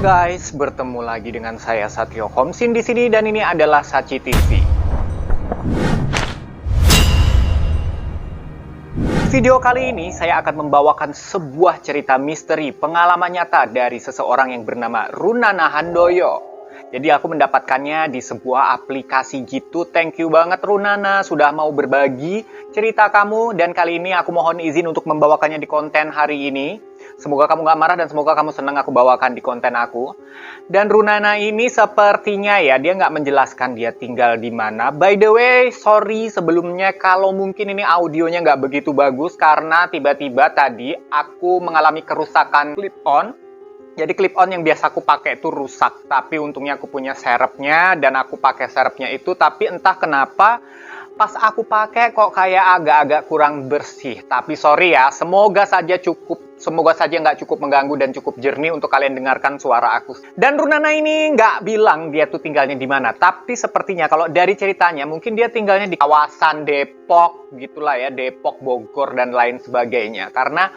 guys, bertemu lagi dengan saya Satrio Homsin di sini dan ini adalah Sachi TV. Video kali ini saya akan membawakan sebuah cerita misteri pengalaman nyata dari seseorang yang bernama Runana Handoyo. Jadi aku mendapatkannya di sebuah aplikasi gitu. Thank you banget Runana sudah mau berbagi cerita kamu dan kali ini aku mohon izin untuk membawakannya di konten hari ini. Semoga kamu gak marah dan semoga kamu senang aku bawakan di konten aku. Dan Runana ini sepertinya ya, dia gak menjelaskan dia tinggal di mana. By the way, sorry sebelumnya kalau mungkin ini audionya gak begitu bagus. Karena tiba-tiba tadi aku mengalami kerusakan clip-on. Jadi clip-on yang biasa aku pakai itu rusak. Tapi untungnya aku punya serepnya dan aku pakai serepnya itu. Tapi entah kenapa pas aku pakai kok kayak agak-agak kurang bersih. Tapi sorry ya, semoga saja nggak cukup mengganggu dan cukup jernih untuk kalian dengarkan suara aku. Dan Runana ini nggak bilang dia tuh tinggalnya di mana. Tapi sepertinya kalau dari ceritanya mungkin dia tinggalnya di kawasan Depok gitulah ya, Depok, Bogor dan lain sebagainya. Karena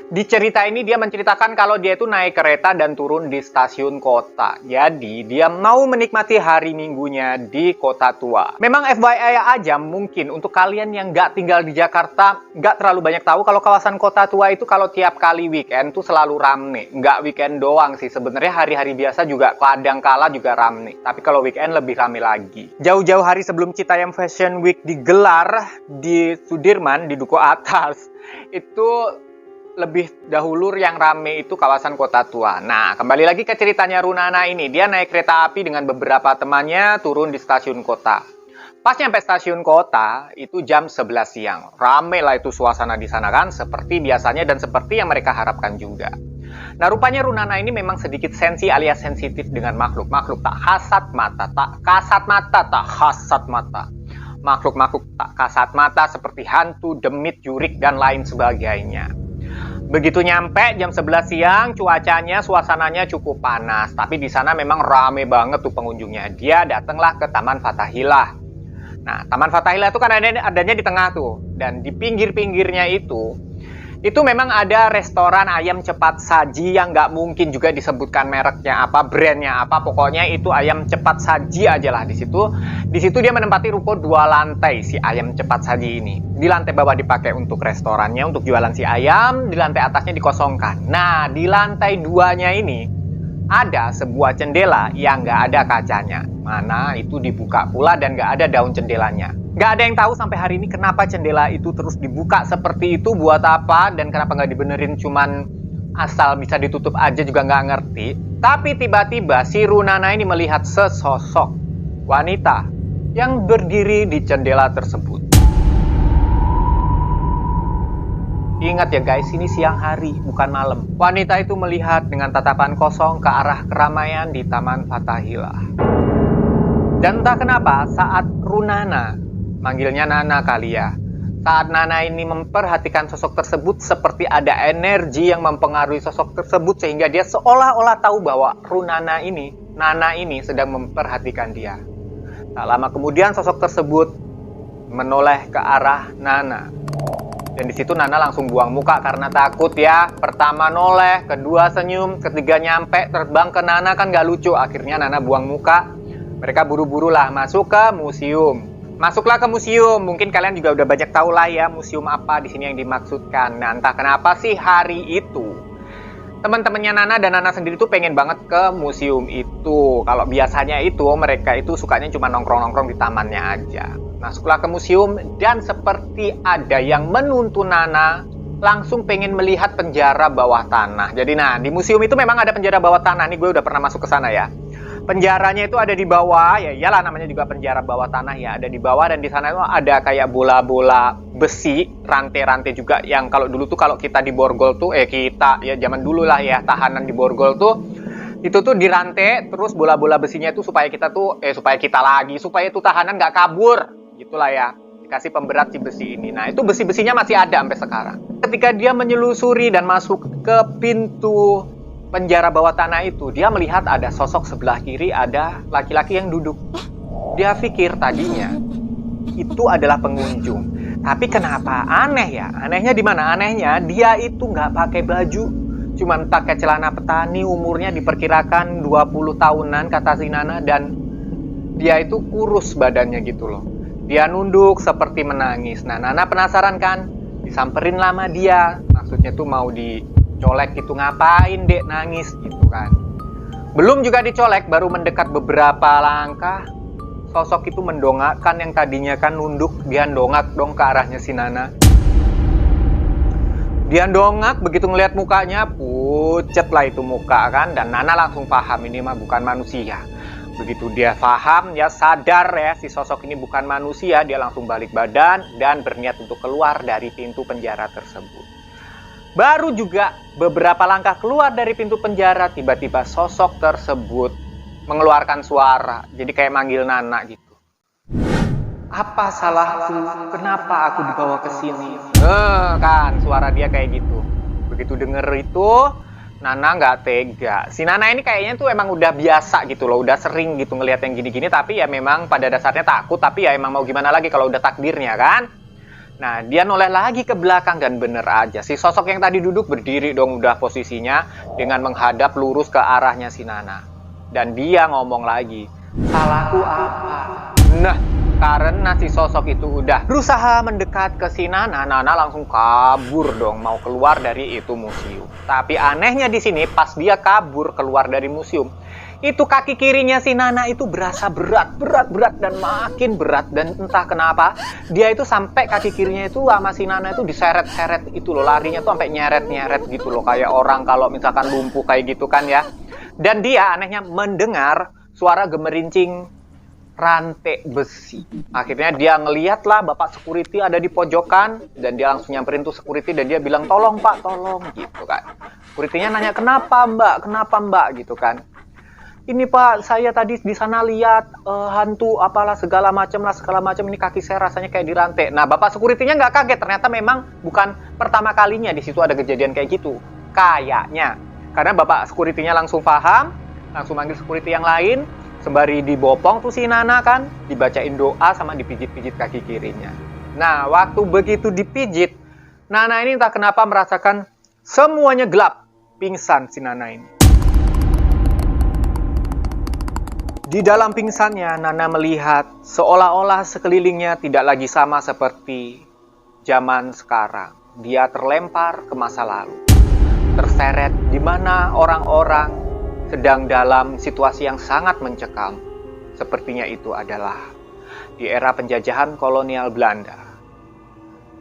di cerita ini dia menceritakan kalau dia itu naik kereta dan turun di stasiun kota. Jadi dia mau menikmati hari minggunya di kota tua. Memang FYI aja mungkin untuk kalian yang nggak tinggal di Jakarta nggak terlalu banyak tahu kalau kawasan kota tua itu kalau tiap kali weekend tuh selalu rame. Nggak weekend doang sih, sebenarnya hari-hari biasa juga kadang kala juga rame. Tapi kalau weekend lebih rame lagi. Jauh-jauh hari sebelum Citayam Fashion Week digelar di Sudirman di Duku Atas itu lebih dahulu yang rame itu kawasan kota tua. Nah, kembali lagi ke ceritanya Runana ini. Dia naik kereta api dengan beberapa temannya turun di stasiun kota. Pas nyampe stasiun kota, itu jam 11 siang. Rame lah itu suasana di sana kan, seperti biasanya dan seperti yang mereka harapkan juga. Nah, rupanya Runana ini memang sedikit sensi alias sensitif dengan makhluk-makhluk tak kasat mata, tak kasat mata. Makhluk-makhluk tak kasat mata seperti hantu, demit, jurik, dan lain sebagainya. Begitu nyampe jam 11 siang, cuacanya, suasananya cukup panas. Tapi di sana memang rame banget tuh pengunjungnya. Dia datanglah ke Taman Fathahilah. Nah, Taman Fathahilah itu kan adanya di tengah tuh. Dan di pinggir-pinggirnya itu memang ada restoran ayam cepat saji yang nggak mungkin juga disebutkan mereknya apa, brandnya apa. Pokoknya itu ayam cepat saji aja lah di situ. Di situ dia menempati ruko 2 lantai si ayam cepat saji ini. Di lantai bawah dipakai untuk restorannya, untuk jualan si ayam. Di lantai atasnya dikosongkan. Nah, di lantai 2-nya ini ada sebuah jendela yang nggak ada kacanya. Mana itu dibuka pula dan nggak ada daun jendelanya. Nggak ada yang tahu sampai hari ini kenapa jendela itu terus dibuka seperti itu, buat apa, dan kenapa nggak dibenerin cuman asal bisa ditutup aja juga nggak ngerti. Tapi tiba-tiba si Runana ini melihat sesosok wanita yang berdiri di jendela tersebut. Ingat ya guys, ini siang hari, bukan malam. Wanita itu melihat dengan tatapan kosong ke arah keramaian di Taman Fathahilah. Dan entah kenapa saat Runana, manggilnya Nana kali ya, saat Nana ini memperhatikan sosok tersebut seperti ada energi yang mempengaruhi sosok tersebut sehingga dia seolah-olah tahu bahwa Nana ini sedang memperhatikan dia. Tak lama kemudian sosok tersebut menoleh ke arah Nana. Dan di situ Nana langsung buang muka karena takut ya. Pertama noleh, kedua senyum, ketiga nyampe terbang ke Nana kan gak lucu. Akhirnya Nana buang muka. Mereka buru-buru lah masuk ke museum. Masuklah ke museum. Mungkin kalian juga udah banyak tahu lah ya museum apa di sini yang dimaksudkan. Nah, entah kenapa sih hari itu teman-temannya Nana dan Nana sendiri tuh pengen banget ke museum itu. Kalau biasanya itu mereka itu sukanya cuma nongkrong-nongkrong di tamannya aja. Masuklah ke museum dan seperti ada yang menuntun Nana langsung pengen melihat penjara bawah tanah. Jadi nah, di museum itu memang ada penjara bawah tanah. Nih gue udah pernah masuk ke sana ya. Penjaranya itu ada di bawah, ya iyalah namanya juga penjara bawah tanah ya, ada di bawah dan di sana itu ada kayak bola-bola besi, rantai-rantai juga yang kalau dulu tuh kalau kita di borgol tuh, kita ya zaman dulu lah ya, tahanan di borgol tuh, itu tuh dirantai, terus bola-bola besinya itu supaya kita tahanan nggak kabur, gitulah ya, dikasih pemberat si besi ini. Nah itu besi-besinya masih ada sampai sekarang. Ketika dia menyelusuri dan masuk ke pintu penjara bawah tanah itu, dia melihat ada sosok sebelah kiri, ada laki-laki yang duduk. Dia pikir tadinya itu adalah pengunjung. Tapi kenapa aneh ya? Anehnya di mana? Anehnya dia itu nggak pakai baju. cuman pakai celana petani, umurnya diperkirakan 20 tahunan kata si Nana, dan dia itu kurus badannya gitu loh. Dia nunduk seperti menangis. Nah, Nana penasaran kan, disamperin lama dia, maksudnya tuh mau dicolek gitu, ngapain dek nangis gitu kan. Belum juga dicolek, baru mendekat beberapa langkah, sosok itu mendongakkan yang tadinya kan nunduk, dia dongak dong ke arahnya si Nana. Dia dongak, begitu ngeliat mukanya, pucet lah itu muka kan, dan Nana langsung paham ini mah bukan manusia. Begitu dia paham, ya sadar ya si sosok ini bukan manusia, dia langsung balik badan dan berniat untuk keluar dari pintu penjara tersebut. Baru juga beberapa langkah keluar dari pintu penjara, tiba-tiba sosok tersebut mengeluarkan suara, jadi kayak manggil Nana gitu. Apa salahku? Kenapa aku dibawa ke sini? Kan suara dia kayak gitu. Begitu denger itu, Nana nggak tega. Si Nana ini kayaknya tuh emang udah biasa gitu loh, udah sering gitu ngelihat yang gini-gini, tapi ya memang pada dasarnya takut, tapi ya emang mau gimana lagi kalau udah takdirnya kan. Nah, dia noleh lagi ke belakang dan bener aja, si sosok yang tadi duduk berdiri dong udah posisinya dengan menghadap lurus ke arahnya si Nana. Dan dia ngomong lagi, salahku apa? Nah, karena si sosok itu udah berusaha mendekat ke si Nana, Nana langsung kabur dong, mau keluar dari itu museum. Tapi anehnya di sini, pas dia kabur keluar dari museum, itu kaki kirinya si Nana itu berasa berat dan makin berat, dan entah kenapa dia itu sampai kaki kirinya itu sama si Nana itu diseret-seret itu loh, larinya tuh sampai nyeret-nyeret gitu loh, kayak orang kalau misalkan lumpuh kayak gitu kan ya. Dan dia anehnya mendengar suara gemerincing rantai besi. Akhirnya dia ngeliat lah bapak security ada di pojokan, dan dia langsung nyamperin tuh security dan dia bilang, tolong pak, tolong gitu kan. Security-nya nanya, kenapa mbak gitu kan. Ini pak, saya tadi di sana lihat hantu apalah segala macam ini kaki saya rasanya kayak dirantai. Nah, bapak security-nya nggak kaget, ternyata memang bukan pertama kalinya di situ ada kejadian kayak gitu. Kayaknya. Karena bapak security-nya langsung paham, langsung manggil security yang lain, sembari dibopong tuh si Nana kan, dibacain doa sama dipijit-pijit kaki kirinya. Nah, waktu begitu dipijit, Nana ini entah kenapa merasakan semuanya gelap, pingsan si Nana ini. Di dalam pingsannya, Nana melihat seolah-olah sekelilingnya tidak lagi sama seperti zaman sekarang. Dia terlempar ke masa lalu, terseret di mana orang-orang sedang dalam situasi yang sangat mencekam. Sepertinya itu adalah di era penjajahan kolonial Belanda.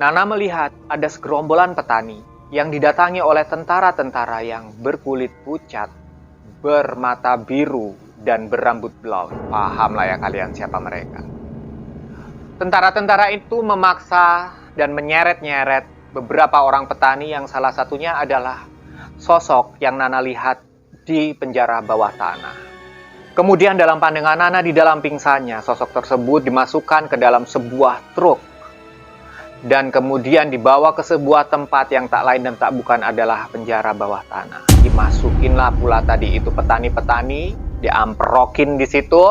Nana melihat ada segerombolan petani yang didatangi oleh tentara-tentara yang berkulit pucat, bermata biru, dan berambut blond. Paham lah ya kalian siapa mereka. Tentara-tentara itu memaksa dan menyeret-nyeret beberapa orang petani yang salah satunya adalah sosok yang Nana lihat di penjara bawah tanah. Kemudian dalam pandangan Nana di dalam pingsannya, sosok tersebut dimasukkan ke dalam sebuah truk. Dan kemudian dibawa ke sebuah tempat yang tak lain dan tak bukan adalah penjara bawah tanah. Dimasukinlah pula tadi itu petani-petani, diamprokin di situ.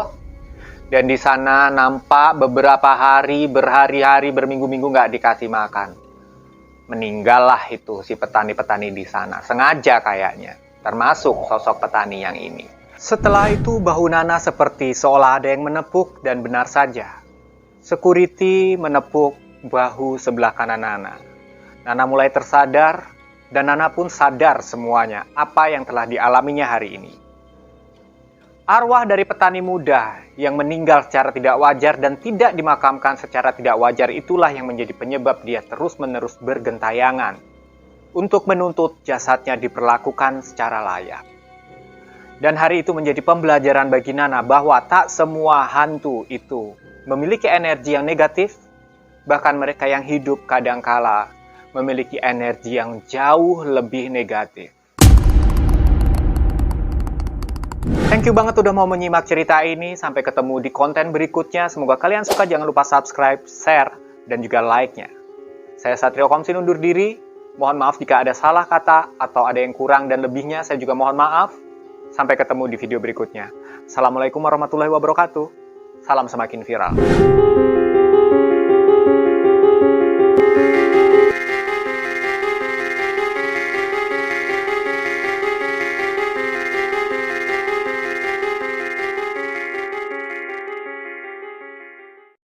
Dan di sana nampak beberapa hari, berhari-hari, berminggu-minggu nggak dikasih makan. Meninggallah itu si petani-petani di sana, sengaja kayaknya, termasuk sosok petani yang ini. Setelah itu bahu Nana seperti seolah ada yang menepuk, dan benar saja. Security menepuk bahu sebelah kanan Nana. Nana mulai tersadar, dan Nana pun sadar semuanya apa yang telah dialaminya hari ini. Arwah dari petani muda yang meninggal secara tidak wajar dan tidak dimakamkan secara tidak wajar itulah yang menjadi penyebab dia terus-menerus bergentayangan untuk menuntut jasadnya diperlakukan secara layak. Dan hari itu menjadi pembelajaran bagi Nana bahwa tak semua hantu itu memiliki energi yang negatif, bahkan mereka yang hidup kadangkala memiliki energi yang jauh lebih negatif. Thank you banget udah mau menyimak cerita ini. Sampai ketemu di konten berikutnya. Semoga kalian suka. Jangan lupa subscribe, share, dan juga like-nya. Saya Satrio Komsin undur diri. Mohon maaf jika ada salah kata atau ada yang kurang dan lebihnya. Saya juga mohon maaf. Sampai ketemu di video berikutnya. Assalamualaikum warahmatullahi wabarakatuh. Salam semakin viral.